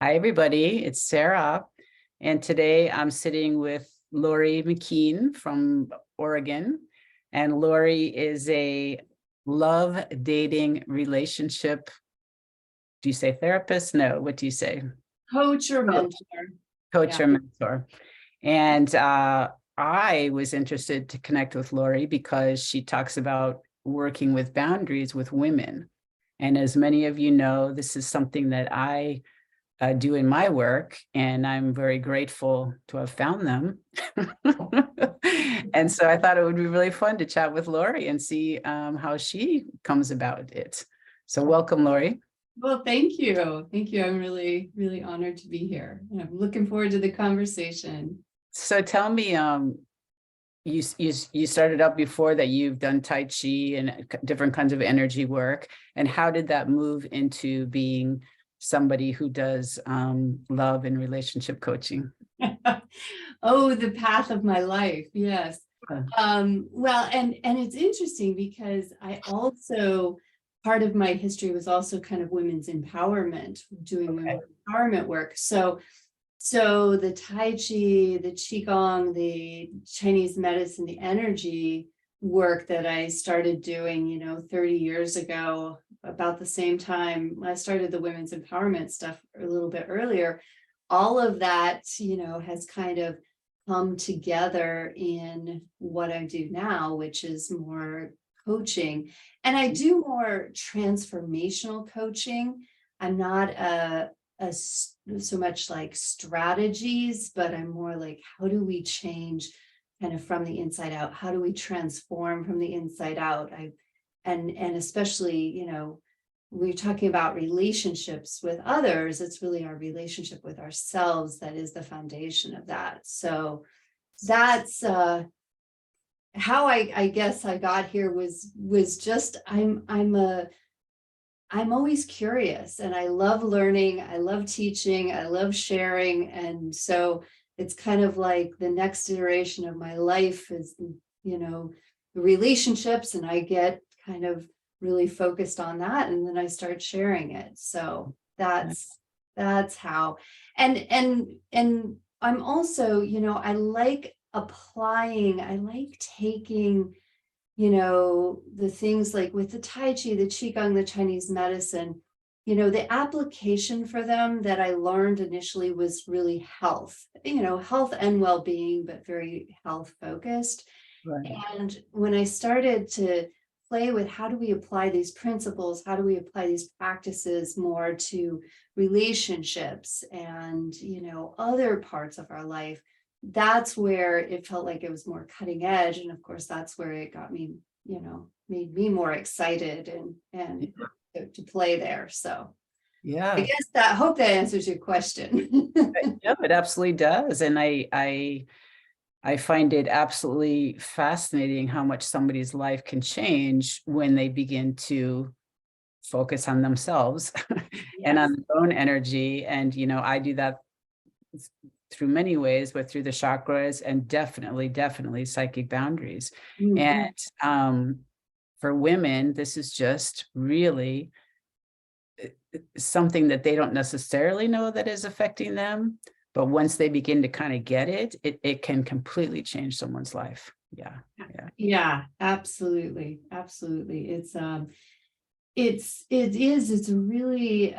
Hi, everybody. It's Sarah. And today I'm sitting with Lauri McKean from Oregon. And Lauri is a love, dating, relationship. Do you say therapist? No. What do you say? Coach or mentor. Coach Yeah. or mentor. And I was interested to connect with Lauri because she talks about working with boundaries with women. And as many of you know, this is something that I do in my work, and I'm very grateful to have found them. And so I thought it would be really fun to chat with Lauri and see how she comes about it. So welcome, Lauri. Well, thank you. Thank you. I'm really, really honored to be here. And I'm looking forward to the conversation. So tell me, you started out before that you've done Tai Chi and different kinds of energy work. And how did that move into being somebody who does love and relationship coaching? Oh, the path of my life. Yes. Uh, Well, and it's interesting because I also, part of my history was also kind of women's empowerment, doing Okay. women's empowerment work. So the Tai Chi, the Qigong, the Chinese medicine, the energy work that I started doing, 30 years ago, about the same time I started the women's empowerment stuff a little bit earlier, all of that, has kind of come together in what I do now, which is more coaching. And I do more transformational coaching. I'm not so much like strategies, but I'm more like, how do we change kind of from the inside out? How do we transform from the inside out? And especially, we're talking about relationships with others. It's really our relationship with ourselves that is the foundation of that. So that's how I guess I got here was just I'm always curious and I love learning. I love teaching. I love sharing. And so it's kind of like the next iteration of my life is, the relationships, and I get kind of really focused on that. And then I start sharing it. So that's how, and I'm also, I like applying, I like taking the things like with the Tai Chi, the Qigong, the Chinese medicine, the application for them that I learned initially was really health, health and well-being, but very health focused. Right. And when I started to play with how do we apply these principles, how do we apply these practices more to relationships and, other parts of our life, that's where it felt like it was more cutting edge. And of course, that's where it got me, made me more excited and to play there. So I Yeah. guess that, hope that answers your question. Yeah, it absolutely does. And I find it absolutely fascinating how much somebody's life can change when they begin to focus on themselves and Yes. on their own energy. And, I do that through many ways, but through the chakras and definitely psychic boundaries. Mhm. And for women, this is just really something that they don't necessarily know that is affecting them. But once they begin to kind of get it, it can completely change someone's life. Yeah. Yeah. Yeah, absolutely. Absolutely. It's a really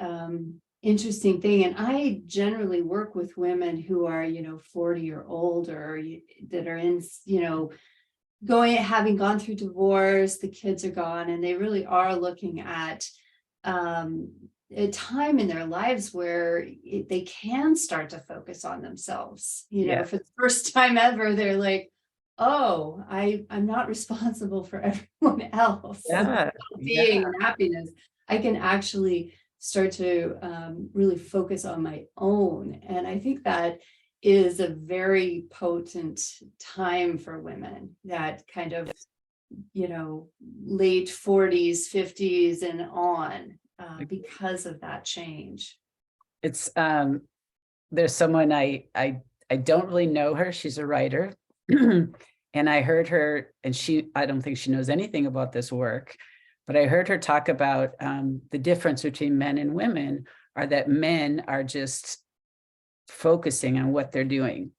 interesting thing. And I generally work with women who are, 40 or older that are in, having gone through divorce, the kids are gone, and they really are looking at a time in their lives where they can start to focus on themselves. Yeah. For the first time ever, they're like, oh, I'm not responsible for everyone else Yeah. Yeah. being and happiness. I can actually start to really focus on my own. And I think that is a very potent time for women, that kind of, late 40s, 50s and on, because of that change. It's there's someone I don't really know her. She's a writer. And I heard her, and I don't think she knows anything about this work, but I heard her talk about the difference between men and women are that men are just focusing on what they're doing,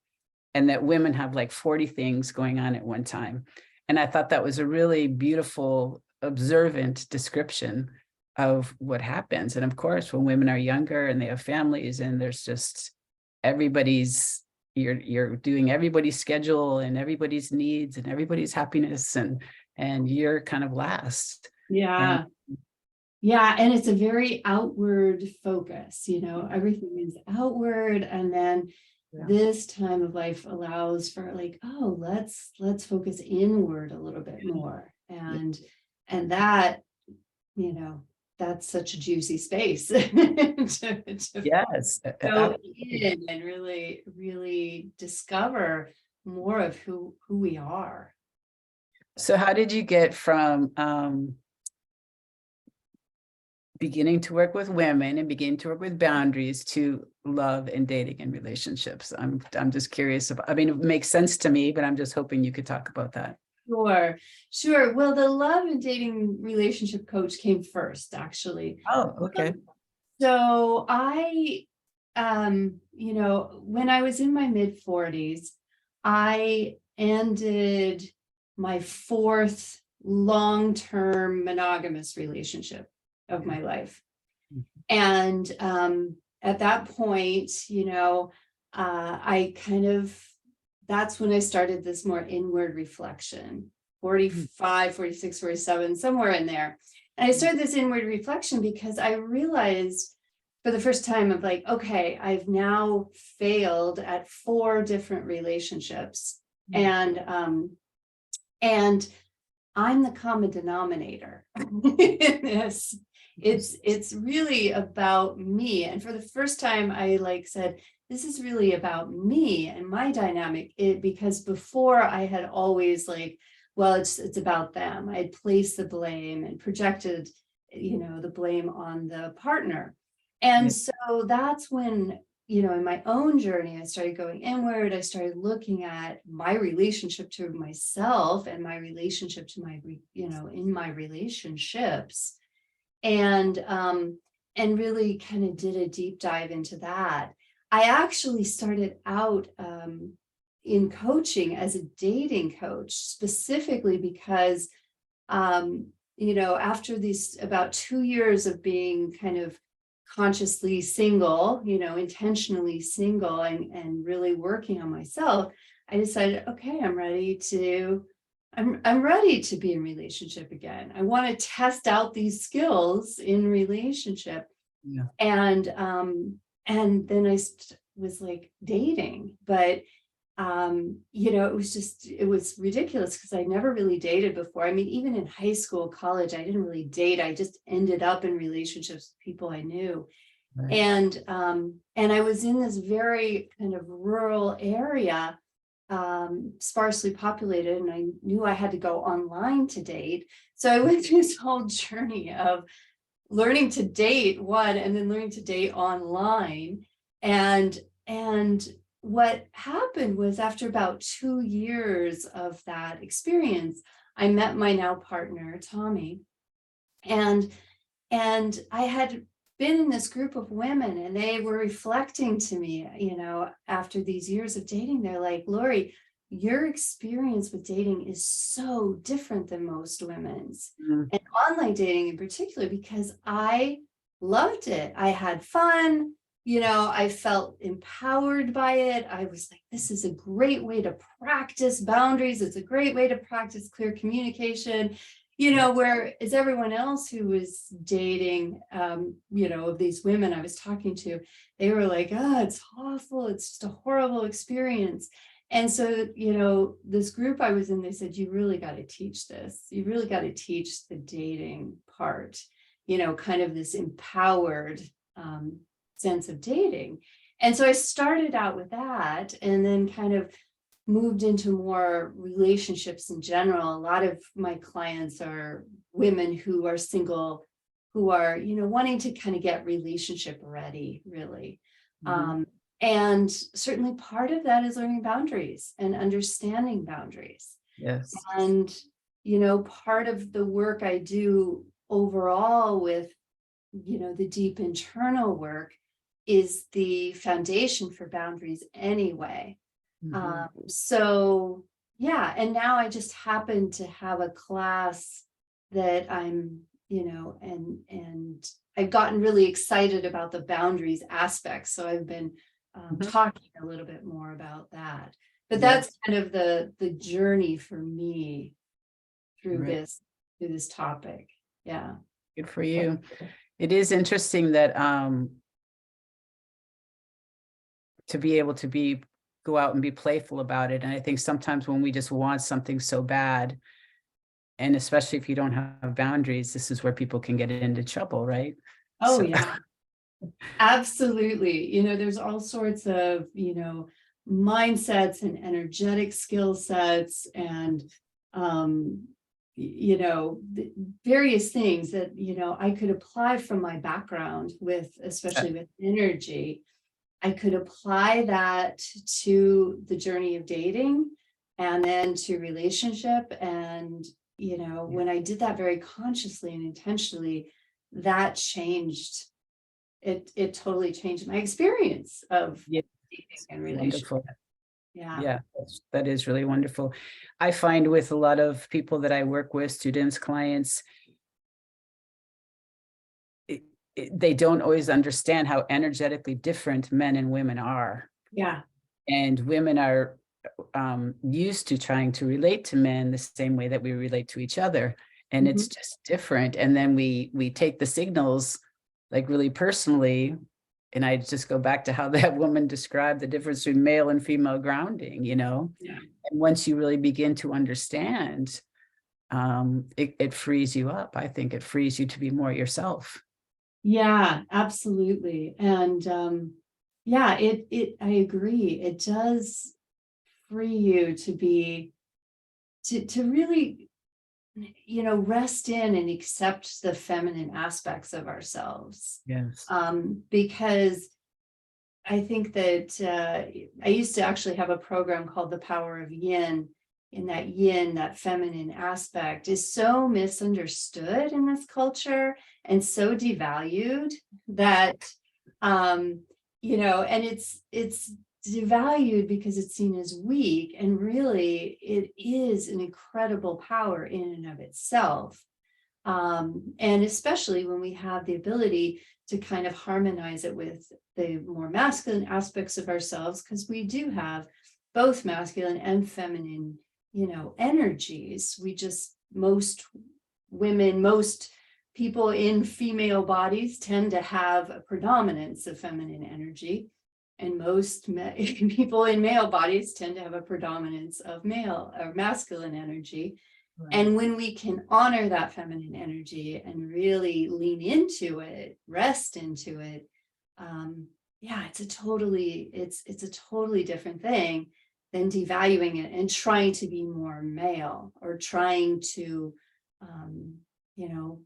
and that women have like 40 things going on at one time. And I thought that was a really beautiful, observant description of what happens. And of course, when women are younger and they have families, and there's just everybody's, you're doing everybody's schedule and everybody's needs and everybody's happiness, and you're kind of last. Yeah. Yeah, and it's a very outward focus, everything is outward. And then this time of life allows for like, oh, let's focus inward a little bit more. And that, that's such a juicy space to Yes. go in and really, really discover more of who we are. So how did you get from beginning to work with women and beginning to work with boundaries to love and dating and relationships? I'm just curious about, I mean, it makes sense to me, but I'm just hoping you could talk about that. Sure. Well, the love and dating relationship coach came first, actually. Oh, okay. So I, when I was in my mid-40s, I ended my fourth long-term monogamous relationship of my life. And at that point, I kind of, that's when I started this more inward reflection, 45, 46, 47, somewhere in there. And I started this inward reflection because I realized for the first time of like, okay, I've now failed at 4 different relationships. And I'm the common denominator in this. It's really about me. And for the first time, I said, this is really about me and my dynamic. Because before I had always well, it's about them. I'd placed the blame and projected, the blame on the partner. And so that's when, in my own journey, I started going inward. I started looking at my relationship to myself and my relationship to my, in my relationships. And really kind of did a deep dive into that. I actually started out in coaching as a dating coach, specifically because, after these about 2 years of being kind of consciously single, intentionally single and really working on myself, I decided, okay, I'm ready to be in relationship again. I want to test out these skills in relationship. Yeah. And then I was dating, but it was ridiculous because I never really dated before. I mean, even in high school, college, I didn't really date. I just ended up in relationships with people I knew. Right. And I was in this very kind of rural area, sparsely populated, and I knew I had to go online to date. So I went through this whole journey of learning to date and then learning to date online. And what happened was, after about 2 years of that experience, I met my now partner, Tommy. And I had been in this group of women, and they were reflecting to me, after these years of dating, they're like, Lauri, your experience with dating is so different than most women's, and online dating in particular, because I loved it. I had fun. I felt empowered by it. I was like, this is a great way to practice boundaries. It's a great way to practice clear communication. Whereas everyone else who was dating, of these women I was talking to, they were like, oh, it's awful. It's just a horrible experience. And so, this group I was in, they said, you really got to teach this. You really got to teach the dating part, kind of this empowered sense of dating. And so I started out with that, and then kind of moved into more relationships in general. A lot of my clients are women who are single, who are, wanting to kind of get relationship ready, really. And certainly part of that is learning boundaries and understanding boundaries. Yes. And, part of the work I do overall with the deep internal work is the foundation for boundaries anyway. Mhm. So yeah, and now I just happen to have a class that I'm, and I've gotten really excited about the boundaries aspect. So I've been Mhm. talking a little bit more about that. But Yeah, that's kind of the journey for me through right. this topic. Yeah. Good for you. It is interesting that to be able to go out and be playful about it. And I think sometimes when we just want something so bad, and especially if you don't have boundaries, this is where people can get into trouble, right? Oh So yeah. Absolutely. There's all sorts of, mindsets and energetic skill sets and, various things that, I could apply from my background with, especially with energy. I could apply that to the journey of dating and then to relationship. And, when I did that very consciously and intentionally, that changed it totally changed my experience of yeah, dating and relationship. wonderful. Yeah. Yeah, that is really wonderful. I find with a lot of people that I work with, students, clients, it, they don't always understand how energetically different men and women are. Yeah. And women are used to trying to relate to men the same way that we relate to each other, and Mhm. it's just different. And then we take the signals like really personally. And I just go back to how that woman described the difference between male and female grounding, Yeah. and once you really begin to understand, it frees you up. I think it frees you to be more yourself. Yeah, absolutely. And yeah, I agree. It does free you to be to really, rest in and accept the feminine aspects of ourselves. Yes. Because I think that I used to actually have a program called The Power of Yin. In that yin, that feminine aspect is so misunderstood in this culture and so devalued that, and it's devalued because it's seen as weak. And really, it is an incredible power in and of itself. And especially when we have the ability to kind of harmonize it with the more masculine aspects of ourselves, because we do have both masculine and feminine, energies. Most women, most people in female bodies tend to have a predominance of feminine energy. And most people in male bodies tend to have a predominance of male or masculine energy. Right. And when we can honor that feminine energy and really lean into it, rest into it, yeah, it's a totally different thing than devaluing it and trying to be more male or trying to, um, you know,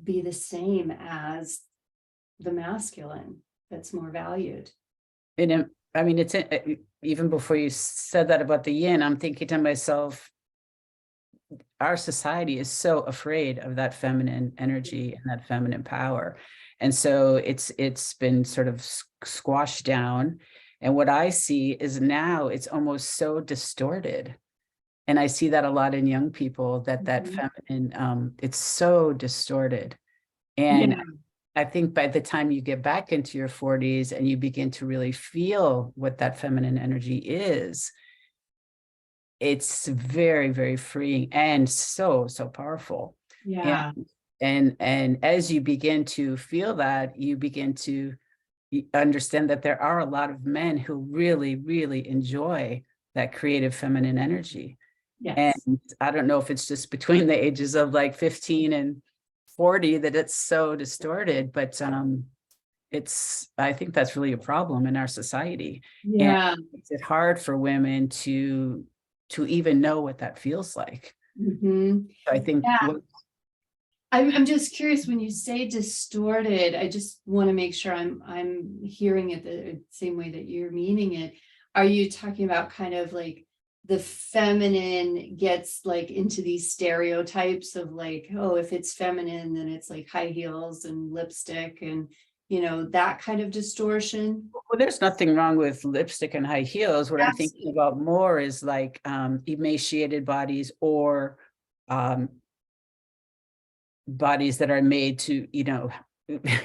be the same as the masculine that's more valued. And I mean, even before you said that about the yin, I'm thinking to myself, our society is so afraid of that feminine energy and that feminine power. And so it's been sort of squashed down. And what I see is now it's almost so distorted. And I see that a lot in young people, that Mhm. feminine, it's so distorted. And Yeah. I think by the time you get back into your 40s and you begin to really feel what that feminine energy is, it's very, very freeing and so, so powerful. And Yeah. and as you begin to feel that, you begin to understand that there are a lot of men who really, really enjoy that creative feminine energy. And Yes. I don't know if it's just between the ages of like 15 and 40 that it's so distorted, but I think that's really a problem in our society. And Yeah. it's hard for women to even know what that feels like. Mhm. So I think Yeah. I'm just curious when you say distorted, I just want to make sure I'm hearing it the same way that you're meaning it. Are you talking about kind of like the feminine gets like into these stereotypes of like, oh, if it's feminine, then it's like high heels and lipstick and, that kind of distortion. Well, there's nothing wrong with lipstick and high heels. What I'm thinking Absolutely. about more is like emaciated bodies, or um, bodies that are made to,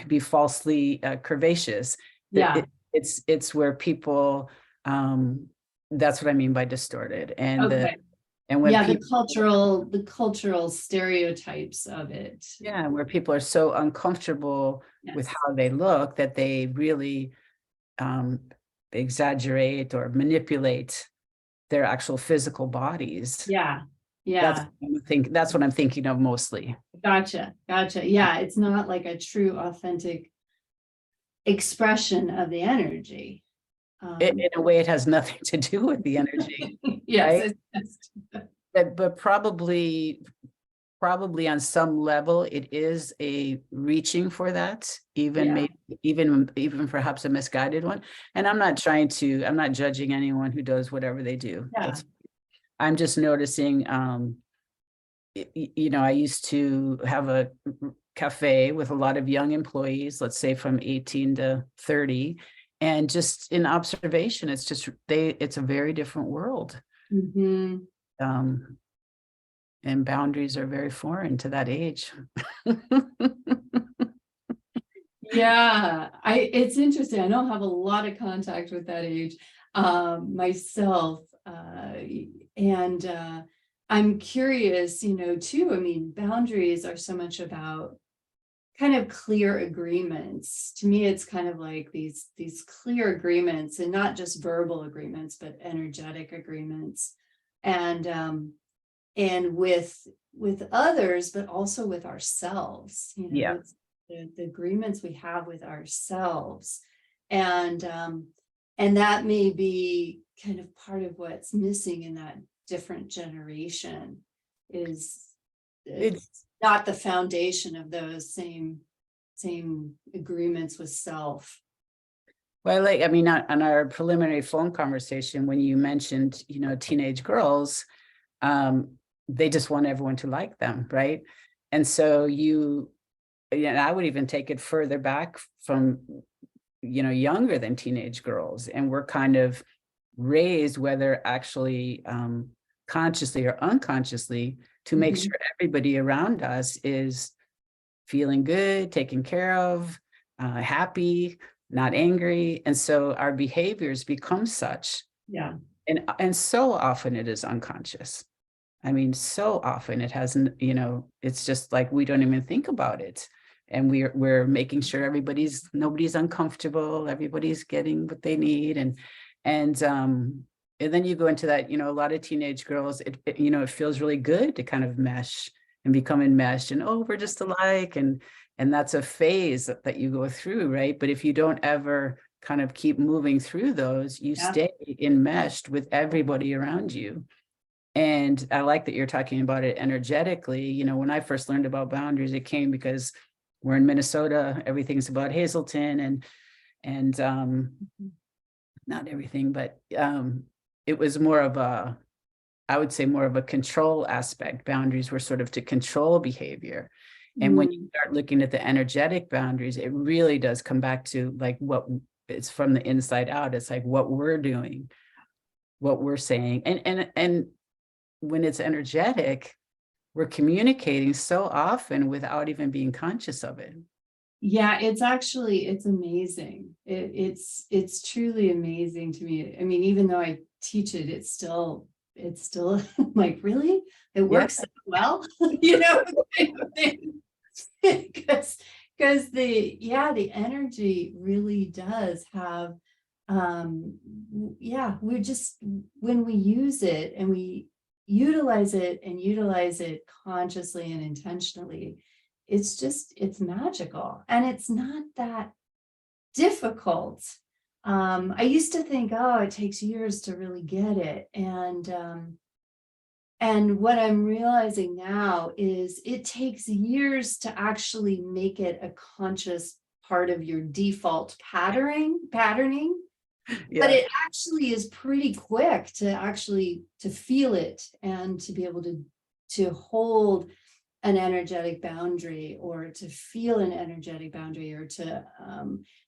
be falsely curvaceous. Yeah. It's where people, that's what I mean by distorted. And Okay. when Yeah, people, the cultural stereotypes of it. yeah, where people are so uncomfortable with Yes. how they look that they really um, exaggerate or manipulate their actual physical bodies. Yeah. That's Yeah. that's what I'm thinking of mostly. Gotcha. Gotcha. Yeah. It's not like a true, authentic expression of the energy. In a way, it has nothing to do with the energy, Yes. right? But probably on some level, it is a reaching for that, even Yeah. maybe even perhaps a misguided one. And I'm not judging anyone who does whatever they do. Yeah. I'm just noticing, I used to have a cafe with a lot of young employees, let's say from 18 to 30. And just in observation, it's a very different world. Mm-hmm. Um, and boundaries are very foreign to that age. Yeah, it's interesting. I don't have a lot of contact with that age myself. And I'm curious, too. I mean, boundaries are so much about kind of clear agreements. To me, it's kind of like these clear agreements, and not just verbal agreements, but energetic agreements. And with others, but also with ourselves, Yeah. it's the agreements we have with ourselves. And that may be kind of part of what's missing in that different generation, is It's it's not the foundation of those same agreements with self. Well, I mean, on our preliminary phone conversation, when you mentioned, teenage girls, um, they just want everyone to like them, right? And so I would even take it further back from, younger than teenage girls. And we're kind of raised, whether actually consciously or unconsciously, to make Mhm. sure everybody around us is feeling good, taken care of, happy, not angry. And so our behaviors become such. Yeah. And so often it is unconscious. I mean, so often it hasn't, it's just like we don't even think about it. And we're making sure nobody's uncomfortable, everybody's getting what they need. And then you go into that, a lot of teenage girls, it feels really good to kind of mesh and become enmeshed, and oh, we're just alike. And that's a phase that you go through, right? But if you don't ever kind of keep moving through those, you Yeah. stay enmeshed with everybody around you. And I like that you're talking about it energetically. When I first learned about boundaries, it came because we're in Minnesota, everything's about Hazelton, and not everything, but it was more of I would say more of a control aspect. Boundaries were sort of to control behavior. And when you Mm. start looking at the energetic boundaries, it really does come back to like what it's from the inside out. It's like what we're doing, what we're saying. And when it's energetic, we're communicating so often without even being conscious of it. Yeah, it's amazing. It's truly amazing to me. I mean, even though I teach it, it's still like, really? It Yeah. works so well, you know, kind of thing. Because the energy really does have, yeah, we're just, when we use it and we utilize it consciously and intentionally, it's magical, and it's not that difficult. I used to think, oh, it takes years to really get it. And what I'm realizing now is it takes years to actually make it a conscious part of your default patterning. But Yeah, it actually is pretty quick to feel it and to be able to hold an energetic boundary, or to feel an energetic boundary, or to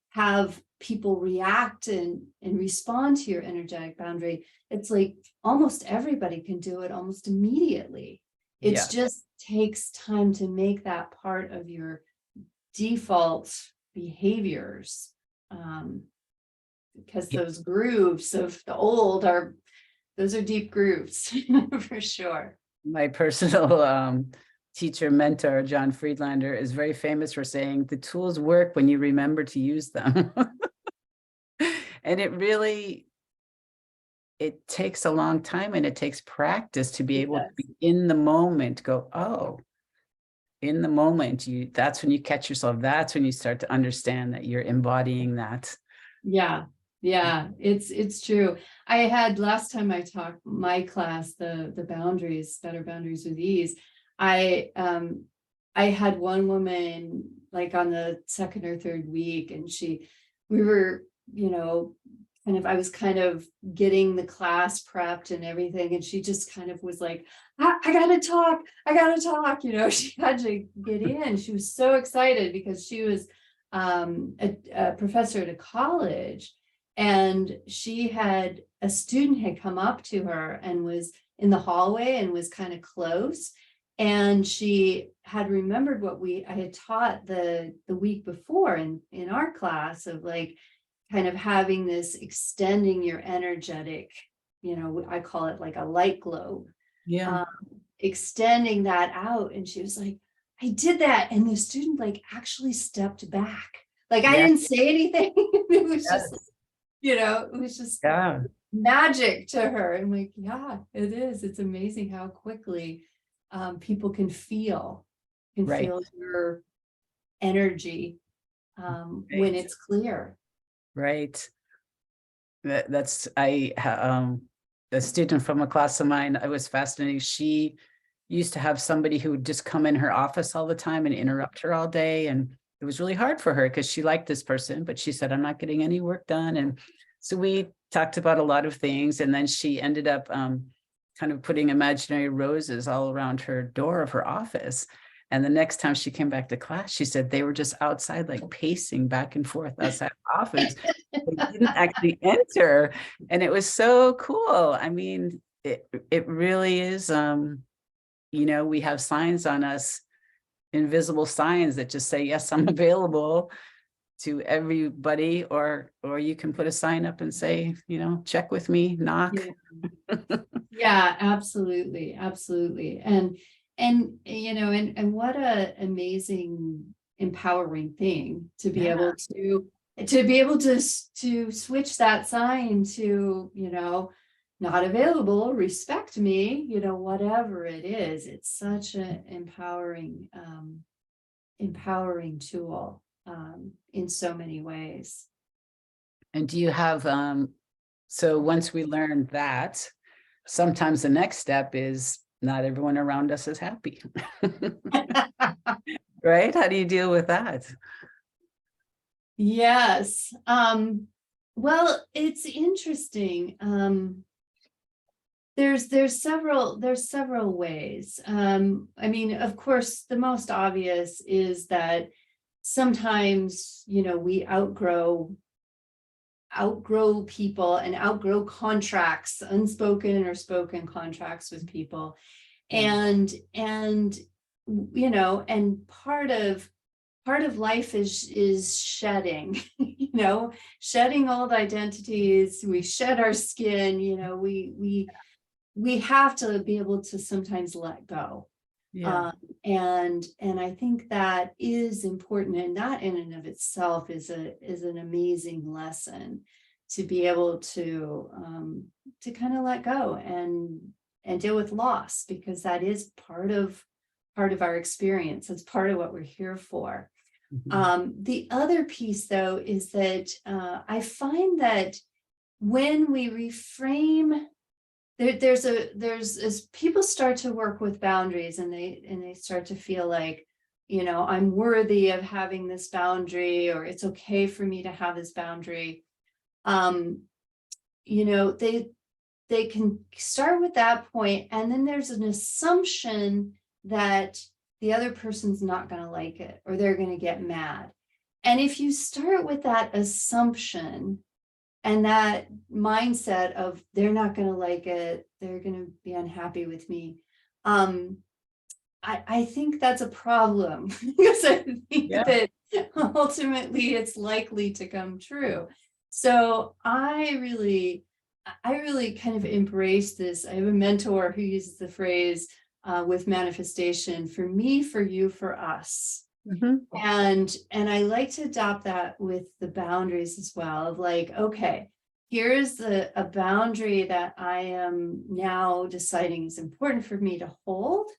have people react and respond to your energetic boundary. It's like almost everybody can do it almost immediately. It's yeah, just takes time to make that part of your default behaviors. Because yeah. those grooves of the old those are deep grooves for sure. My personal teacher mentor, John Friedlander, is very famous for saying the tools work when you remember to use them. And it takes a long time, and it takes practice to be It able to does. be in the moment, go, oh, in the moment, that's when you catch yourself. That's when you start to understand that you're embodying that. Yeah, yeah, it's true. I had last time I taught my class, the boundaries, better boundaries with ease. I had one woman like on the second or third week, and we were, I was kind of getting the class prepped and everything, and she just kind of was like, I gotta talk, she had to get in. She was so excited because she was a professor at a college, and a student had come up to her and was in the hallway and was kind of close, and she had remembered what I had taught the week before in our class of like kind of having this extending your energetic, I call it like a light globe, Yeah. um, extending that out. And she was like, I did that. And the student like actually stepped back. Like I Yeah. didn't say anything. It was just, Yes. it was just Yeah. magic to her. I'm like, yeah, it is. It's amazing how quickly people can Right. feel your energy when Right. it's clear. Right. That's a student from a class of mine. I was fascinating. She used to have somebody who would just come in her office all the time and interrupt her all day. And it was really hard for her because she liked this person, but she said, I'm not getting any work done. And so we talked about a lot of things. And then she ended up kind of putting imaginary roses all around her door of her office. And the next time she came back to class, she said they were just outside, like pacing back and forth outside the office. They didn't actually enter. And it was so cool. I mean, it really is we have signs on us, invisible signs that just say, yes, I'm available to everybody, or you can put a sign up and say, check with me, knock. Yeah. Yeah, absolutely, absolutely. And what a amazing, empowering thing to be Yeah, able to switch that sign to, not available, respect me, whatever it is. It's such an empowering tool in so many ways. and do you have so once we learn that, sometimes the next step is not everyone around us is happy. Right? How do you deal with that? Yes. Well, it's interesting. There's several ways. I mean, of course, the most obvious is that sometimes, we outgrow people and outgrow contracts, unspoken or spoken contracts with people. Yeah. And and part of life is shedding, shedding old identities. We shed our skin, we have to be able to sometimes let go. Yeah. And I think that is important, and that in and of itself is an amazing lesson to be able to kind of let go and deal with loss, because that is part of our experience. It's part of what we're here for. Mhm. The other piece, though, is that I find that when we reframe, there's as people start to work with boundaries, and they start to feel like, I'm worthy of having this boundary, or it's okay for me to have this boundary. they can start with that point, and then there's an assumption that the other person's not going to like it or they're going to get mad. And if you start with that assumption and that mindset of they're not going to like it, they're going to be unhappy with me, I think that's a problem because I think that ultimately it's likely to come true. So I really kind of embrace this. I have a mentor who uses the phrase with manifestation, for me, for you, for us. And I like to adopt that with the boundaries as well, of like, okay, here's a boundary that I am now deciding is important for me to hold.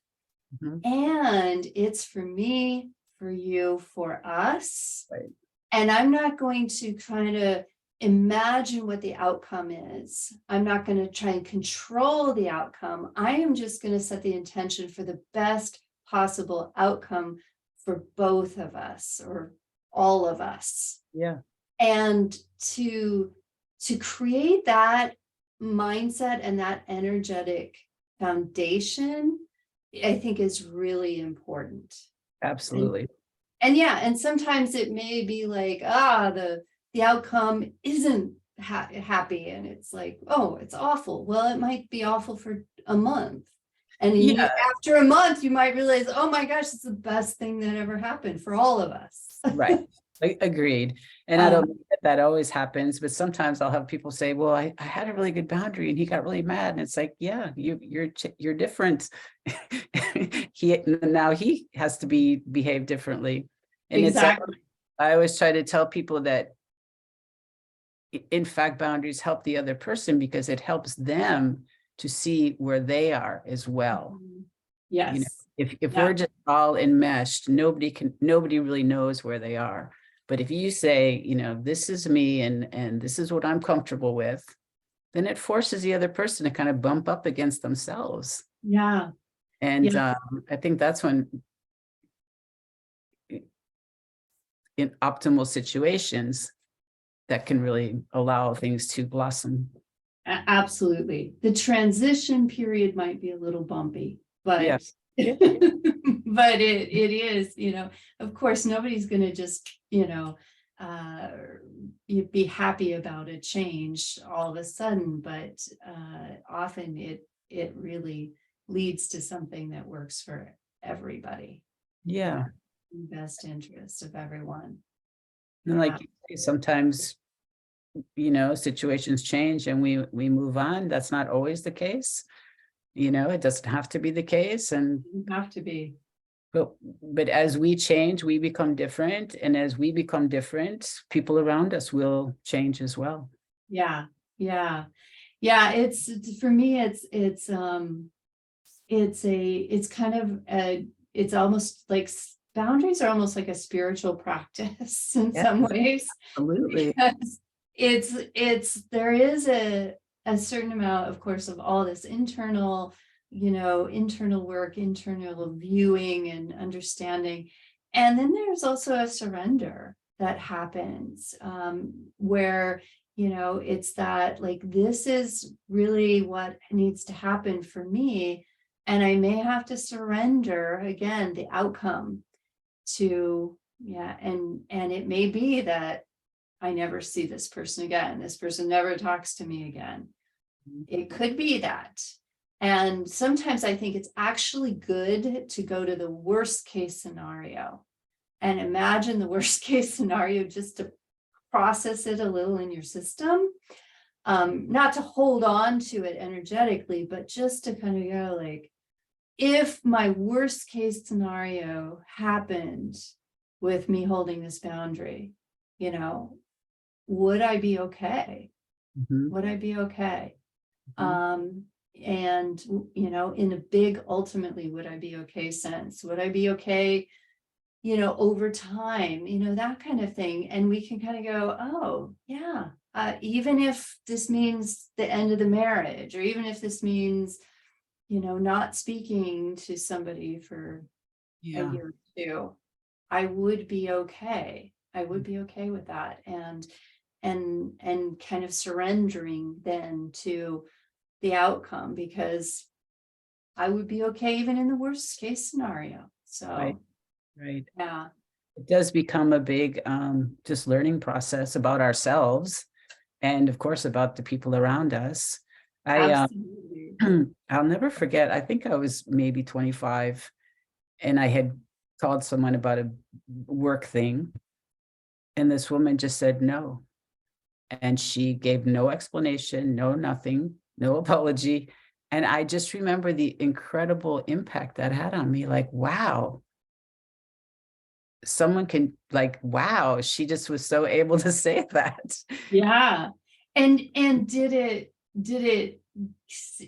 And it's for me, for you, for us. Right. And I'm not going to kind of imagine what the outcome is. I'm not going to try and control the outcome. I am just going to set the intention for the best possible outcome for both of us or all of us. Yeah. And to create that mindset and that energetic foundation, I think is really important. Absolutely. And sometimes it may be like, the outcome isn't happy, and it's like, oh, it's awful. Well, it might be awful for a month. And after a month, you might realize, oh my gosh, it's the best thing that ever happened for all of us. Right. Agreed. And I don't think that always happens, but sometimes I'll have people say, well, I had a really good boundary and he got really mad. And it's like, yeah, you're different. Now he has to behave differently. And Exactly. I always try to tell people that in fact, boundaries help the other person because it helps them to see where they are as well. Yes. If we're just all enmeshed, nobody really knows where they are. But if you say, this is me and this is what I'm comfortable with, then it forces the other person to kind of bump up against themselves. Yeah. And I think that's when in optimal situations that can really allow things to blossom. Absolutely. The transition period might be a little bumpy, but yes. but it is, of course, nobody's going to just, you'd be happy about a change all of a sudden, but often it really leads to something that works for everybody. Yeah. In the best interest of everyone. And like you say, sometimes situations change and we move on. That's not always the case. It doesn't have to be the case. And you have to be. But as we change, we become different. And as we become different, people around us will change as well. Yeah. It's for me, it's kind of it's almost like boundaries are almost like a spiritual practice in some ways. Absolutely. There is a certain amount, of course, of all this internal work, internal viewing and understanding. And then there's also a surrender that happens where, it's that like, this is really what needs to happen for me. And I may have to surrender again, the outcome to, and it may be that I never see this person again. This person never talks to me again. It could be that. And sometimes I think it's actually good to go to the worst case scenario and imagine the worst case scenario just to process it a little in your system. Not to hold on to it energetically, but just to kind of go like, if my worst case scenario happened with me holding this boundary, would I be okay? Would I be okay? And, in a big, ultimately, would I be okay sense? Would I be okay, over time, that kind of thing. And we can kind of go, oh, yeah, even if this means the end of the marriage, or even if this means, not speaking to somebody for a year or two, I would be okay. I would be okay with that. And and kind of surrendering then to the outcome, because I would be okay even in the worst case scenario. Right, So, right. yeah, It does become a big just learning process about ourselves and of course about the people around us. I absolutely. I'll never forget, I think I was maybe 25 and I had called someone about a work thing and this woman just said no. And she gave no explanation, no nothing, no apology. And I just remember the incredible impact that had on me. Like, wow, someone can like, wow, she just was so able to say that. Yeah. And did it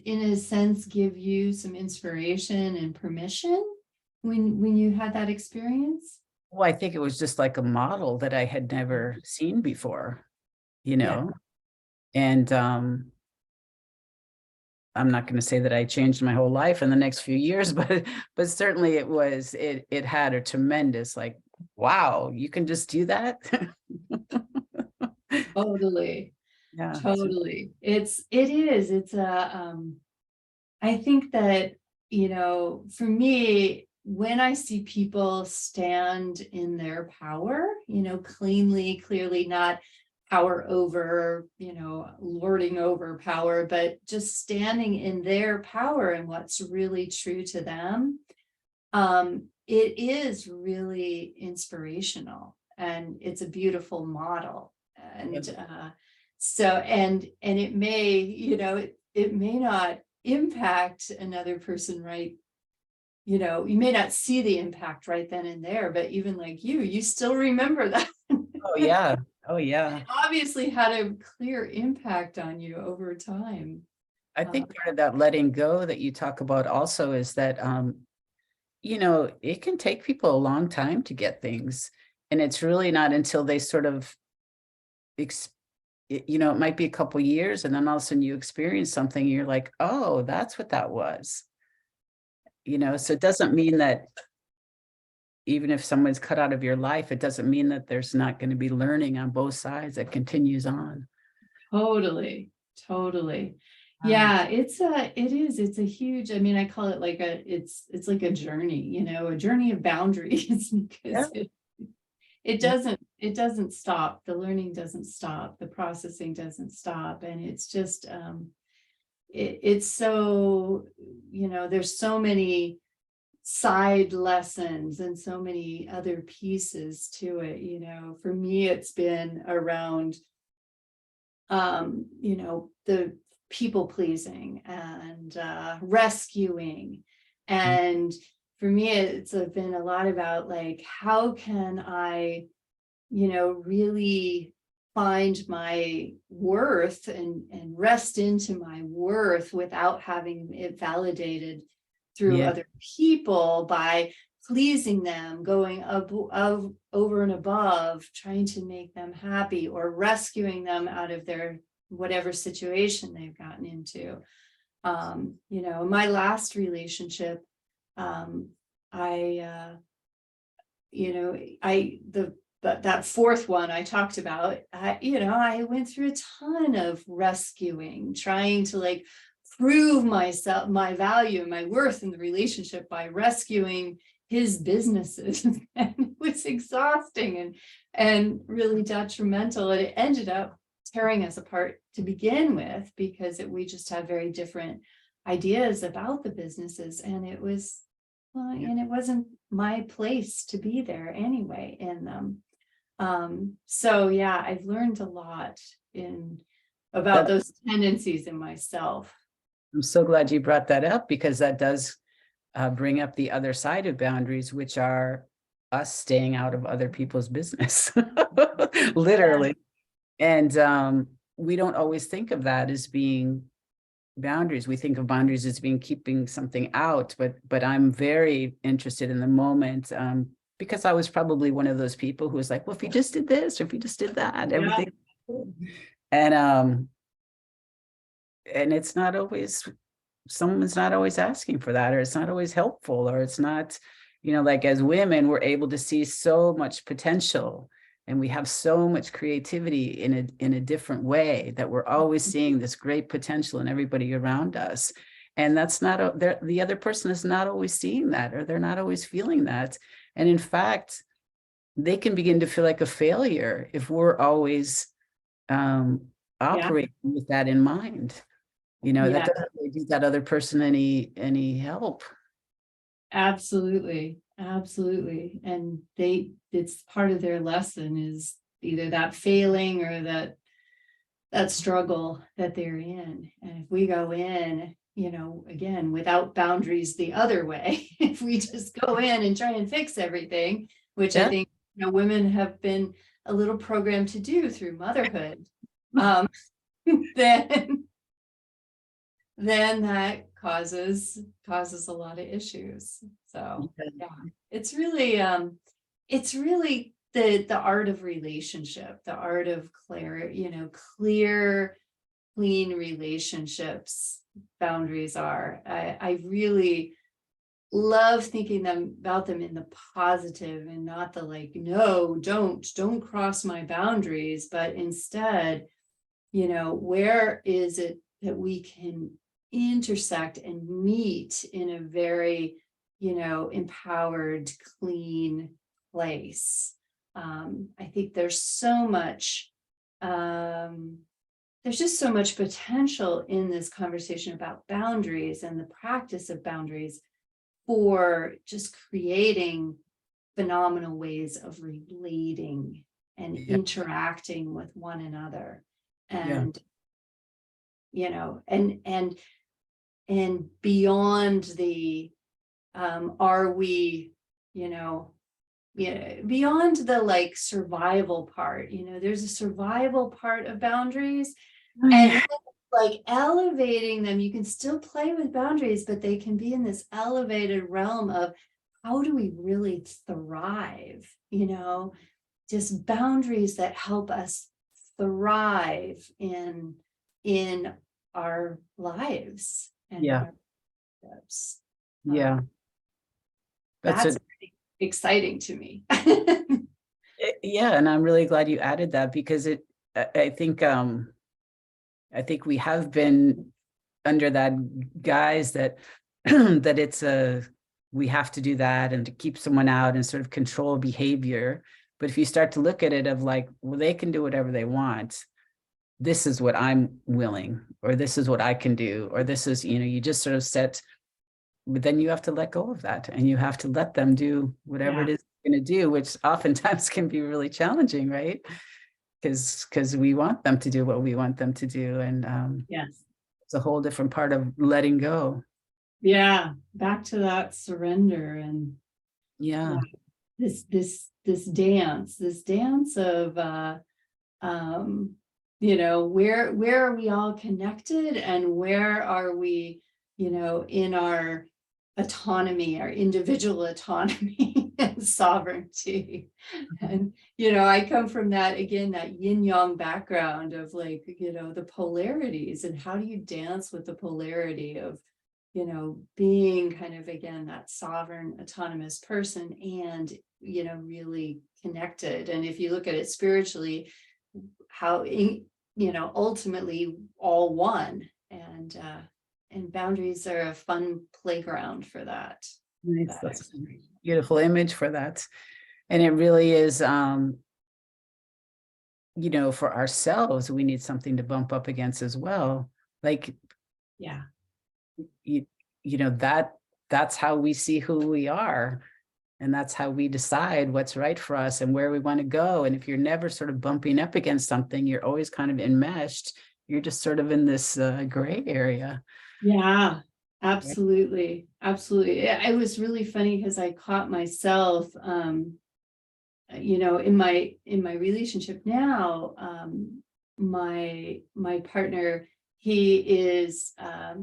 in a sense give you some inspiration and permission when you had that experience? Well, I think it was just like a model that I had never seen before, you Yeah. know, and I'm not going to say that I changed my whole life in the next few years, but certainly it had a tremendous like, wow, you can just do that. Totally. Yeah. Totally. It's I think that, for me, when I see people stand in their power, clearly not power over, lording over power, but just standing in their power and what's really true to them, it is really inspirational and it's a beautiful model. And and it may, it may not impact another person, right? You may not see the impact right then and there, but even like you still remember that. Oh yeah. Oh And yeah. it obviously had a clear impact on you over time. I Uh, think part of that letting go that you talk about also is that it can take people a long time to get things. And it's really not until they sort of it might be a couple years and then all of a sudden you experience something, you're like, oh, that's what that was. So it doesn't mean that even if someone's cut out of your life, it doesn't mean that there's not going to be learning on both sides that continues on. Totally, totally. Um, Yeah, it's a huge, I mean, I call it like it's like a journey, a journey of boundaries yeah, because it doesn't stop. The learning doesn't stop, the processing doesn't stop. And it's just it's so, there's so many side lessons and so many other pieces to it. For me, it's been around the people pleasing and rescuing. And for me, it's been a lot about like, how can I, really find my worth and rest into my worth without having it validated through yeah, other people by pleasing them, going over and above, trying to make them happy or rescuing them out of their whatever situation they've gotten into. My last relationship, I, but that fourth one I talked about, I went through a ton of rescuing, trying to like prove myself, my value and my worth in the relationship by rescuing his businesses. And it was exhausting and really detrimental. And it ended up tearing us apart to begin with, because we just had very different ideas about the businesses. And it was, well, and it wasn't my place to be there anyway in them. So yeah, I've learned a lot about that, those tendencies in myself. I'm so glad you brought that up because that does bring up the other side of boundaries, which are us staying out of other people's business, Yeah. literally. And we don't always think of that as being boundaries. We think of boundaries as being keeping something out, but I'm very interested in the moment because I was probably one of those people who was like, well, if you just did this, or if you just did that, Yeah. everything. And it's not always, someone's not always asking for that, or it's not always helpful, or it's not, like as women, we're able to see so much potential and we have so much creativity in a different way, that we're always seeing this great potential in everybody around us. And that's not the other person is not always seeing that, or they're not always feeling that. And in fact, they can begin to feel like a failure if we're always Yeah, operating with that in mind. That yeah, doesn't really do that other person any help. absolutely, absolutely. And it's part of their lesson is either that failing or that struggle that they're in. And if we go in, again, without boundaries the other way, if we just go in and try and fix everything, which I Yeah. think, women have been a little programmed to do through motherhood, um, then that causes a lot of issues. So yeah, it's really the art of relationship, the art of clear, clean relationships. Boundaries are. I really love thinking about them in the positive, and not the like, no, don't cross my boundaries, but instead, where is it that we can intersect and meet in a very, empowered, clean place. I think there's just so much potential in this conversation about boundaries and the practice of boundaries for just creating phenomenal ways of relating and Yeah. interacting with one another. Yeah. And and beyond the are we, beyond the like survival part, there's a survival part of boundaries, Oh, and yeah. like elevating them. You can still play with boundaries, but they can be in this elevated realm of how do we really thrive, just boundaries that help us thrive in our lives and in Yeah. our lives. Yeah. That's That's it. pretty exciting to me. Yeah, and I'm really glad you added that, because I think we have been under that guise that that we have to do that and to keep someone out and sort of control behavior. But if you start to look at it of like, well, they can do whatever they want, this is what I'm willing, or this is what I can do, or this is, you just sort of set, but then you have to let go of that, and you have to let them do whatever Yeah. it is they're going to do, which oftentimes can be really challenging, right? Because we want them to do what we want them to do, and Yes. it's a whole different part of letting go. Yeah. Back to that surrender, and Yeah. yeah, this dance of where are we all connected, and where are we, in our autonomy, our individual autonomy and sovereignty. And I come from that, again, that yin yang background of like, the polarities, and how do you dance with the polarity of being kind of, again, that sovereign autonomous person, and really connected. And if you look at it spiritually, how ultimately all one, and boundaries are a fun playground for that. Nice. that That's a exploration. beautiful image for that. And it really is, for ourselves, we need something to bump up against as well. Like, Yeah. you, that's how we see who we are. And that's how we decide what's right for us and where we want to go. And if you're never sort of bumping up against something, you're always kind of enmeshed. You're just sort of in this gray area. Yeah, Right? absolutely. Absolutely. It was really funny because I caught myself, in my relationship now, my partner, he's a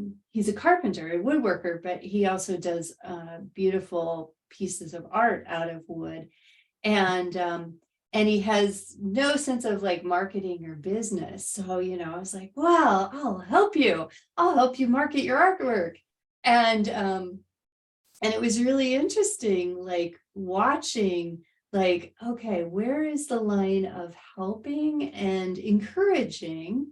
carpenter, a woodworker, but he also does beautiful pieces of art out of wood. And he has no sense of like marketing or business. So, I was like, well, I'll help you market your artwork. And it was really interesting, like watching like, okay, where is the line of helping and encouraging,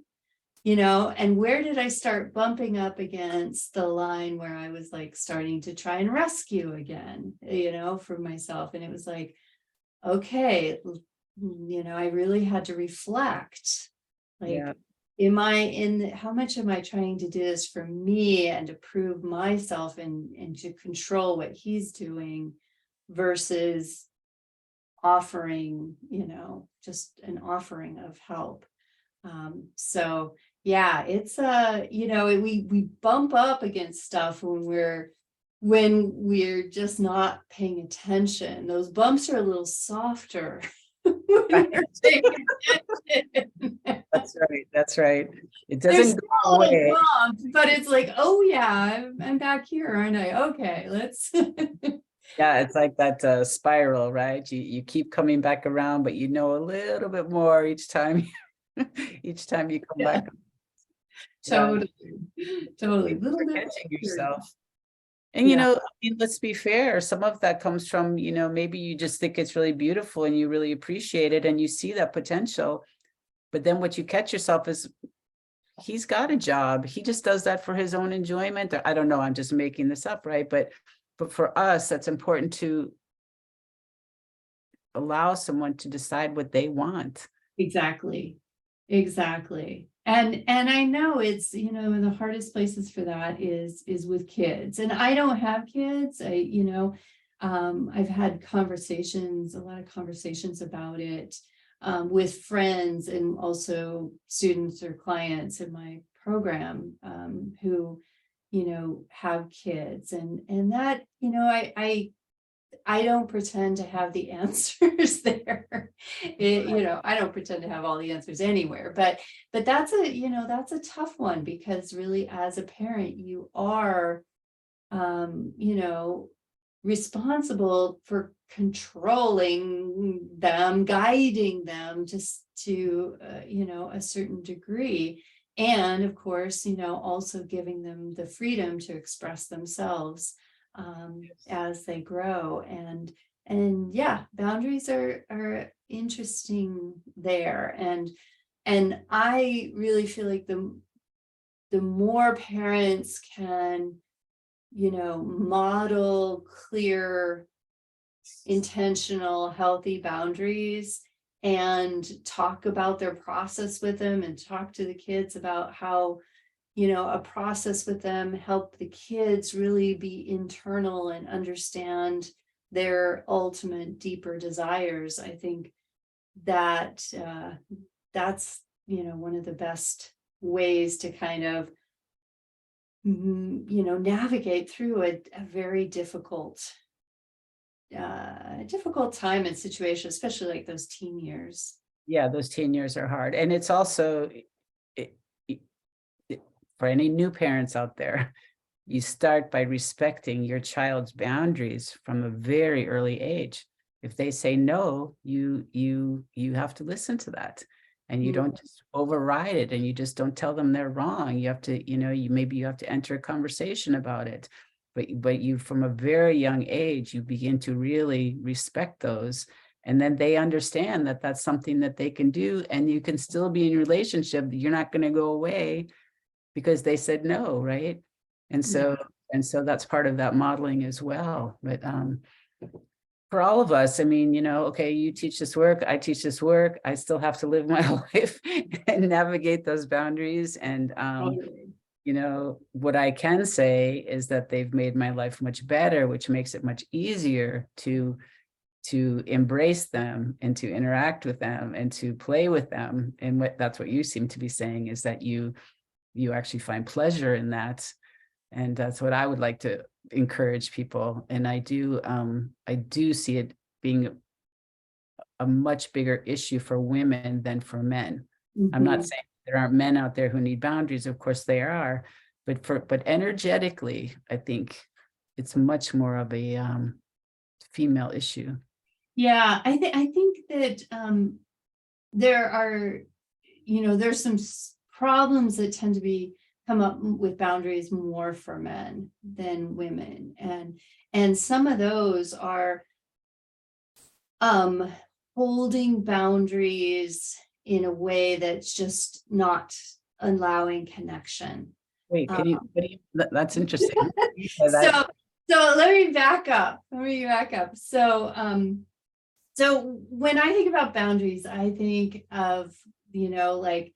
and where did I start bumping up against the line where I was like starting to try and rescue again, for myself. And it was like, okay, I really had to reflect, Yeah. like, how much am I trying to do this for me and to prove myself and to control what he's doing versus offering, just an offering of help. So yeah, it's we bump up against stuff when we're just not paying attention. Those bumps are a little softer when we're paying attention. That's right. That's right. It They're doesn't still go a little away. bumped, but it's like, oh yeah, I'm back here, aren't I? Okay, let's. Yeah, it's like that spiral, right? You keep coming back around, but you know a little bit more each time. Each time you come Yeah, back. Yeah, totally, totally. thanks Little for bit. catching yourself. And Yeah, I mean, let's be fair. Some of that comes from, maybe you just think it's really beautiful and you really appreciate it and you see that potential. But then what you catch yourself is he's got a job. He just does that for his own enjoyment. I don't know. I'm just making this up, right? But for us, that's important to allow someone to decide what they want. exactly. Exactly. And I know it's, the hardest places for that is with kids. And I don't have kids. I've had a lot of conversations about it with friends and also students or clients in my program who, have kids and that, I don't pretend to have the answers there. I don't pretend to have all the answers anywhere, but that's a tough one because really as a parent, you are, responsible for controlling them, guiding them just to, a certain degree. And of course, also giving them the freedom to express themselves as they grow. And yeah, boundaries are interesting there. And I really feel like the more parents can, model clear, intentional, healthy boundaries and talk about their process with them and talk to the kids about how, a process with them help the kids really be internal and understand their ultimate deeper desires. I think that that's, one of the best ways to kind of navigate through a very difficult time and situation, especially like those teen years. Yeah, those teen years are hard. And it's also, it, it, for any new parents out there, you start by respecting your child's boundaries from a very early age. If they say no, you have to listen to that. And you don't just override it and you just don't tell them they're wrong. You have to, you have to enter a conversation about it. But you from a very young age, you begin to really respect those. And then they understand that that's something that they can do and you can still be in a relationship. You're not going to go away because they said no, right? And Yeah. so that's part of that modeling as well. But for all of us, I mean, okay, you teach this work, I teach this work, I still have to live my life and navigate those boundaries. And Totally. what I can say is that they've made my life much better, which makes it much easier to embrace them and to interact with them and to play with them. And that's what you seem to be saying is that you actually find pleasure in that. And that's what I would like to encourage people. And I do see it being a much bigger issue for women than for men. I'm not saying there aren't men out there who need boundaries. Of course there are, but energetically, I think it's much more of a female issue. Yeah, I think that there are, there's some problems that tend to come up with boundaries more for men than women, and some of those are um, holding boundaries in a way that's just not allowing connection. Wait, Um, that's interesting. Yeah, so, that, so let me back up. So when I think about boundaries, I think of, like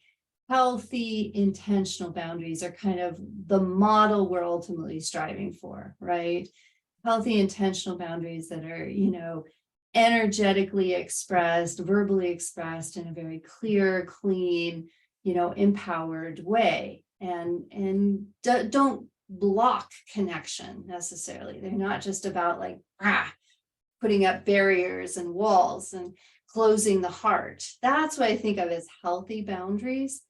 healthy, intentional boundaries are kind of the model we're ultimately striving for, right? Healthy, intentional boundaries that are, energetically expressed, verbally expressed in a very clear, clean, empowered way. And don't block connection necessarily. They're not just about like, putting up barriers and walls and closing the heart. That's what I think of as healthy boundaries.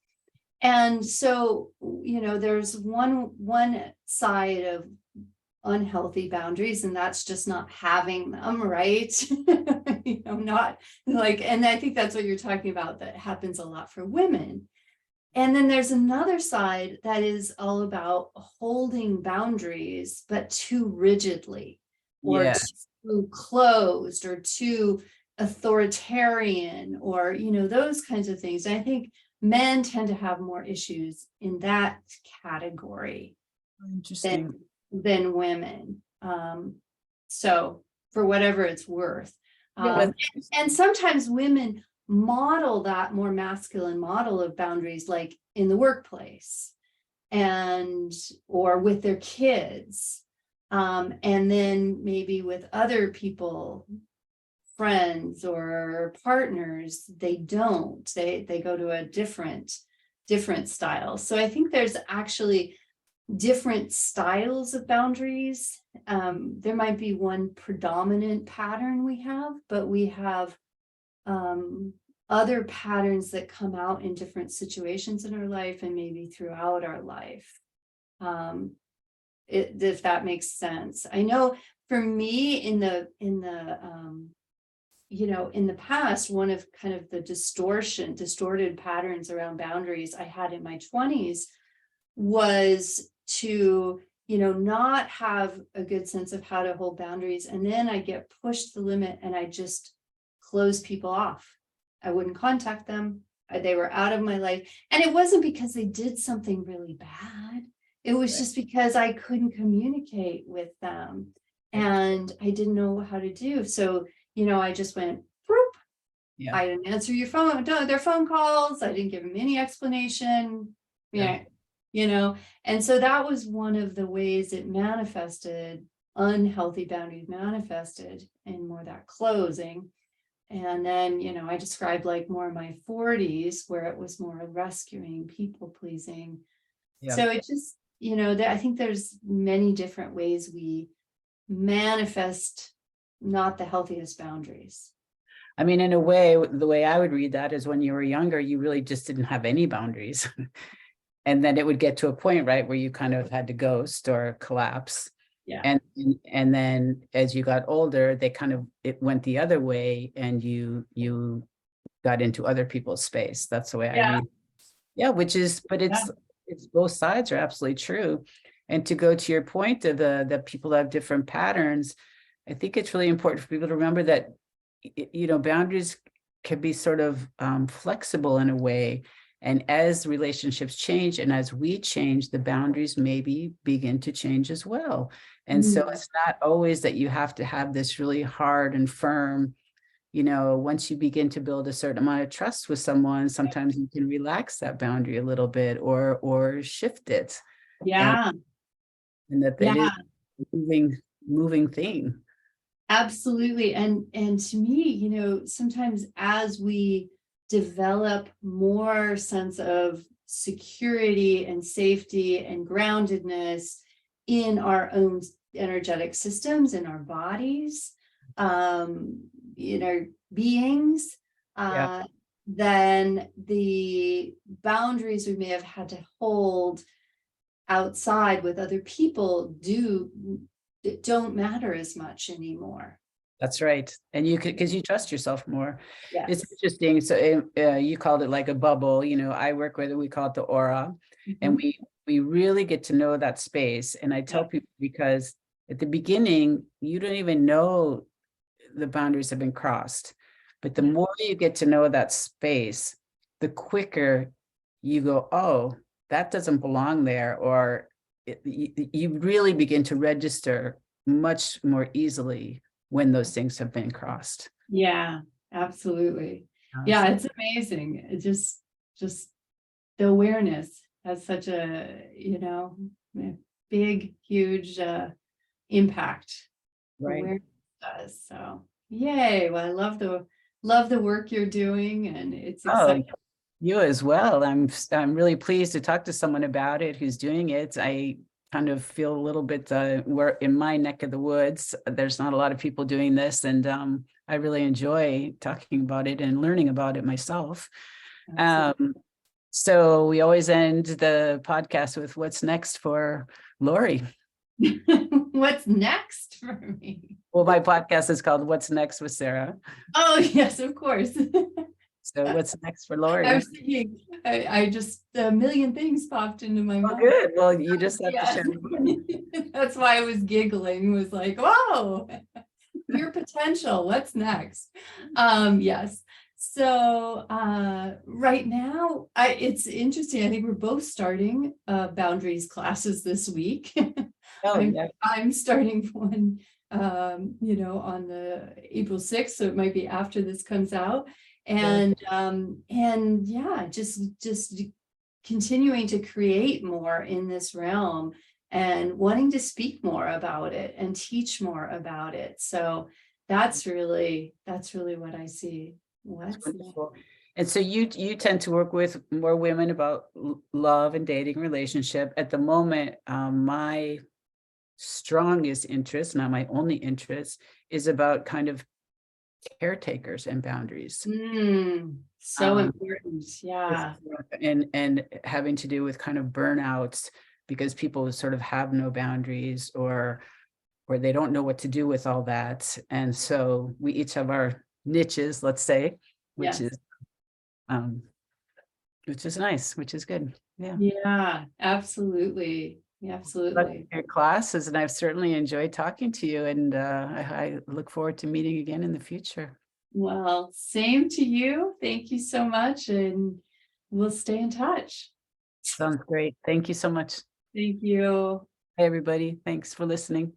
And so, there's one side of unhealthy boundaries, and that's just not having them, right? Not like, and I think that's what you're talking about, that happens a lot for women. And then there's another side that is all about holding boundaries, but too rigidly, or yeah, too closed, or too authoritarian, or, those kinds of things. And I think men tend to have more issues in that category interesting. than women. So for whatever it's worth. Yeah, And sometimes women model that more masculine model of boundaries, like in the workplace and or with their kids. And then maybe with other people, friends or partners, they don't. They go to a different style. So I think there's actually different styles of boundaries. There might be one predominant pattern we have, but we have other patterns that come out in different situations in our life and maybe throughout our life. If that makes sense. I know for me in the in the past, one of kind of the distorted patterns around boundaries I had in my 20s was to, not have a good sense of how to hold boundaries. And then I get pushed the limit and I just close people off. I wouldn't contact them. They were out of my life. And it wasn't because they did something really bad. It was just because I couldn't communicate with them and I didn't know how to do. So, I just went, Broop. yeah, I didn't answer their phone calls. I didn't give them any explanation. yeah. And so that was one of the ways it manifested, unhealthy boundaries manifested in more that closing. And then, I described like more in my 40s where it was more rescuing, people pleasing. Yeah. So it just, I think there's many different ways we manifest not the healthiest boundaries. I mean, in a way, the way I would read that is when you were younger, you really just didn't have any boundaries. And then it would get to a point, right, where you kind of had to ghost or collapse. Yeah. And then as you got older, it went the other way and you got into other people's space. That's the way I Yeah. read. Yeah, but it's both sides are absolutely true. And to go to your point of that people have different patterns, I think it's really important for people to remember that boundaries can be sort of flexible in a way. And as relationships change and as we change, the boundaries maybe begin to change as well. And so it's not always that you have to have this really hard and firm, once you begin to build a certain amount of trust with someone, sometimes you can relax that boundary a little bit or shift it. Yeah. And that it is a moving thing. Absolutely. And to me, sometimes as we develop more sense of security and safety and groundedness in our own energetic systems, in our bodies, in our beings, then the boundaries we may have had to hold outside with other people don't matter as much anymore. That's right. And you could, because you trust yourself more. Yes. It's interesting. So you called it like a bubble, I work with it, we call it the aura. And we really get to know that space. And I tell people, because at the beginning, you don't even know the boundaries have been crossed. But the more you get to know that space, the quicker you go, oh, that doesn't belong there, or you really begin to register much more easily when those things have been crossed. Yeah, absolutely. Yeah, it's amazing. It just the awareness has such a, big, huge impact. Right. Awareness does. So yay. Well, I love the work you're doing, and it's exciting. Oh, you as well. I'm really pleased to talk to someone about it who's doing it. I kind of feel a little bit we're in my neck of the woods. There's not a lot of people doing this, and I really enjoy talking about it and learning about it myself. So we always end the podcast with what's next for Lauri. What's next for me? Well, my podcast is called What's Next with Sara. Oh, yes, of course. So what's next for Lauri? I was thinking, I just, a million things popped into my mind. Good. Well, you just have to share. That's why I was giggling, was like, whoa, your potential, what's next? Yes. So right now, it's interesting. I think we're both starting boundaries classes this week. I'm starting one, on the April 6th, so it might be after this comes out. And yeah, just continuing to create more in this realm and wanting to speak more about it and teach more about it. So that's really what I see. What's wonderful. And so you tend to work with more women about love and dating relationship. At the moment, my strongest interest, not my only interest, is about kind of caretakers and boundaries. So important. Yeah. And having to do with kind of burnouts because people sort of have no boundaries or they don't know what to do with all that. And so we each have our niches, let's say, which is nice, which is good. Yeah, absolutely. Absolutely. Your classes, and I've certainly enjoyed talking to you, and I look forward to meeting again in the future. Well, same to you. Thank you so much, and we'll stay in touch. Sounds great. Thank you so much. Thank you. Hey, everybody. Thanks for listening.